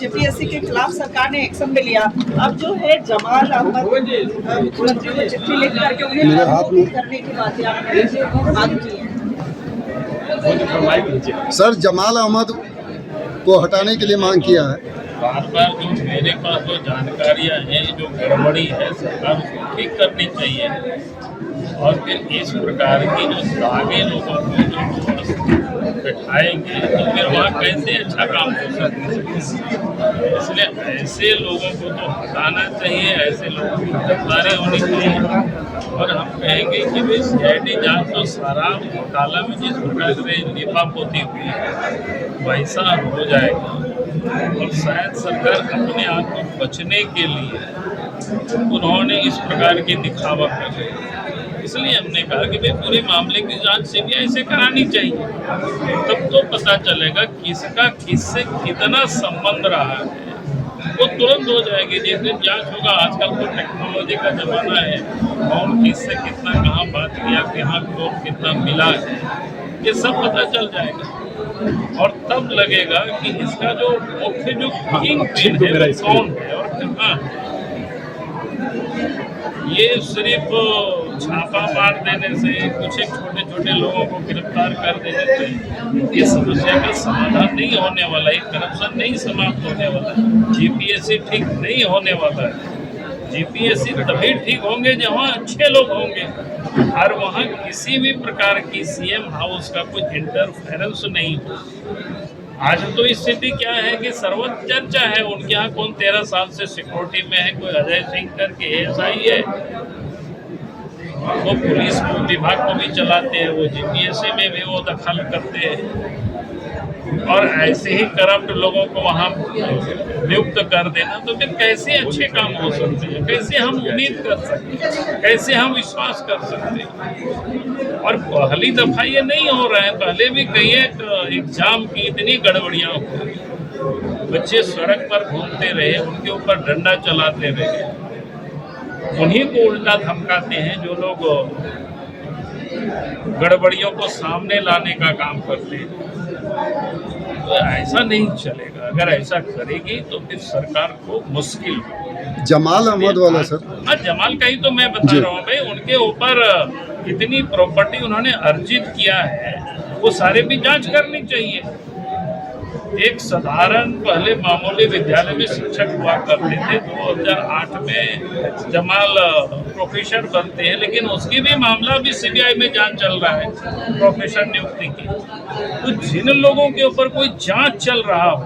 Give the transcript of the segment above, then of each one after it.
JPSC के खिलाफ सरकार ने एक्शन भी लिया। अब जो है जमाल अहमद मुख्यमंत्री को चिट्ठी लिख करके उन्हें निलंबित करने की बातें आपने मांग की है। सर, जमाल अहमद को हटाने के लिए मांग किया है। बार बार जो मेरे पास जो जानकारियाँ हैं, जो गड़बड़ी है, सरकार उसको ठीक करनी चाहिए। और फिर इस प्रकार की जो दागे लोगों को जो बैठाएंगे तो फिर वहाँ कैसे अच्छा काम हो सकता है। इसलिए ऐसे लोगों को तो हटाना चाहिए, ऐसे लोगों की गिरफ्तारी होनी चाहिए। और हम कहेंगे कि भाई सीआईडी जांच तो सारा घोटाला में जिस प्रकार से लिपापोती हुई है वैसा हो जाएगा। और शायद सरकार अपने आप को बचने के लिए उन्होंने इस प्रकार की दिखावा कर रही है। इसलिए हमने कहा कि भाई पूरे मामले की जांच सीबीआई से करानी चाहिए, तब तो पता चलेगा किसका किससे कितना संबंध रहा है। वो तुरंत हो जाएगी जिस दिन जांच होगा। आजकल तो टेक्नोलॉजी का जमाना है, कौन किससे कितना कहाँ बात किया, कहाँ कौन कितना मिला है, ये सब पता चल जाएगा। और तब लगेगा कि इसका जो मुख्य जो किंग पिन है वो कौन है और कहाँ है। ये सिर्फ छापा मार देने से, कुछ एक छोटे छोटे लोगों को गिरफ्तार कर देने से ये समस्या का समाधान नहीं होने वाला है। करप्शन नहीं समाप्त होने वाला है। जीपीएससी ठीक नहीं होने वाला है। जीपीएससी तभी ठीक होंगे जहाँ अच्छे लोग होंगे और वहाँ किसी भी प्रकार की सीएम हाउस का कोई इंटरफेरेंस नहीं हो। आज तो स्थिति क्या है कि सर्वत्र चर्चा है, उनके यहाँ कौन 13 साल से सिक्योरिटी में है, कोई अजय सिंह करके एएसआई है, वो पुलिस विभाग को भी चलाते हैं, वो जीपीएससी में भी वो दखल करते हैं। और ऐसे ही करप्ट लोगों को वहाँ नियुक्त कर देना, तो फिर कैसे अच्छे काम हो सकते हैं, कैसे हम उम्मीद कर सकते हैं, कैसे हम विश्वास कर सकते हैं। और पहली दफा ये नहीं हो रहा है, पहले भी कई एग्जाम की इतनी गड़बड़ियाँ हुई, बच्चे सड़क पर घूमते रहे, उनके ऊपर डंडा चलाते रहे, उन्हीं को उल्टा धमकाते हैं जो लोग गड़बड़ियों को सामने लाने का काम करते हैं। तो ऐसा नहीं चलेगा। अगर ऐसा करेगी तो फिर सरकार को मुश्किल होगी। जमाल अहमद वाला सर, हाँ, जमाल का ही तो मैं बता रहा हूँ भाई, उनके ऊपर कितनी प्रॉपर्टी उन्होंने अर्जित किया है वो सारे भी जांच करनी चाहिए। एक साधारण पहले मामूली विद्यालय में शिक्षक हुआ करते थे, 2008 में जमाल प्रोफेसर बनते हैं, लेकिन उसकी भी मामला भी सीबीआई में जांच चल रहा है प्रोफेसर नियुक्ति की। तो जिन लोगों के ऊपर कोई जांच चल रहा हो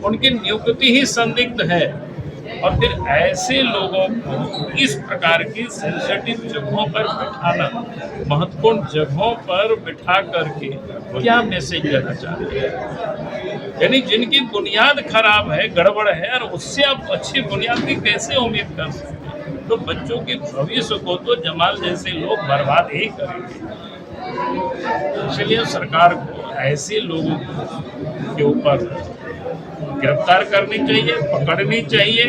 उनकी नियुक्ति ही संदिग्ध है। और फिर ऐसे लोगों को इस प्रकार की सेंसिटिव जगहों पर बिठाना, महत्वपूर्ण जगहों पर बिठा करके क्या मैसेज देना चाहते हैं? यानी जिनकी बुनियाद खराब है, गड़बड़ है, और उससे आप अच्छी बुनियाद की कैसे उम्मीद कर सकते हैं? तो बच्चों के भविष्य को तो जमाल जैसे लोग बर्बाद ही करेंगे। इसलिए सरकार को ऐसे लोगों के ऊपर गिरफ्तार करनी चाहिए, पकड़नी चाहिए।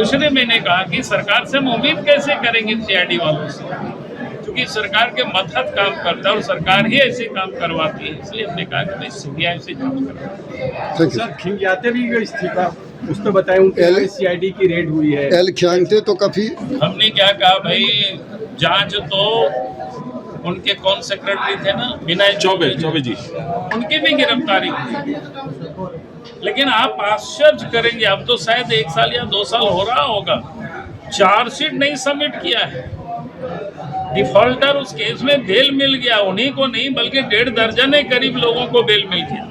इसलिए मैंने कहा कि सरकार से हम उम्मीद कैसे करेंगे सीआईडी वालों से, क्योंकि सरकार के मतहत काम करता है और सरकार ही ऐसे काम करवाती है। इसलिए हमने कहा कि भाई सीबीआई से जांच करें। सर, खिंग्याते भी इस्तीफा उसमें बताया, उनके सीआईडी की रेड हुई है। एल खियांगते तो काफी, हमने क्या कहा भाई, जांच तो उनके कौन सेक्रेटरी थे ना, विनय चौबे जी, उनकी भी गिरफ्तारी हुई। लेकिन आप आश्चर्य करेंगे, अब तो शायद 1 साल या 2 साल हो रहा होगा, चार्जशीट नहीं सबमिट किया है। डिफॉल्टर उस केस में बेल मिल गया, उन्हीं को नहीं बल्कि 1.5 दर्जन के करीब लोगों को बेल मिल गया।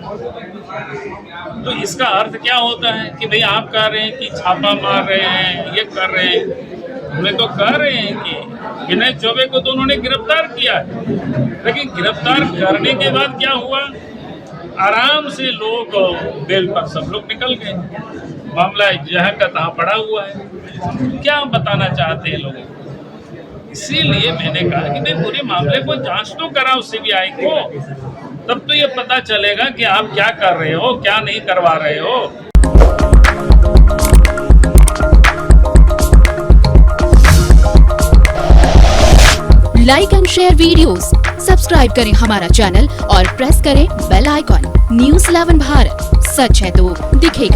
तो इसका अर्थ क्या होता है कि भाई आप कह रहे हैं कि छापा मार रहे हैं, ये कर रहे हैं, हमें तो कह रहे हैं कि विनय चौबे को तो उन्होंने गिरफ्तार किया है, लेकिन गिरफ्तार करने के बाद क्या हुआ, आराम से लोग बेल पर सब लोग निकल गए, मामला जहाँ का तहाँ पड़ा हुआ है। क्या बताना चाहते हैं लोगों को? इसीलिए मैंने कहा कि भाई पूरे मामले को जांच तो कराओ सीबीआई को, तब तो ये पता चलेगा कि आप क्या कर रहे हो, क्या नहीं करवा रहे हो। Like and share videos, subscribe करें हमारा चैनल और प्रेस करें बेल आइकॉन। News 11 भारत, सच है तो दिखेगा।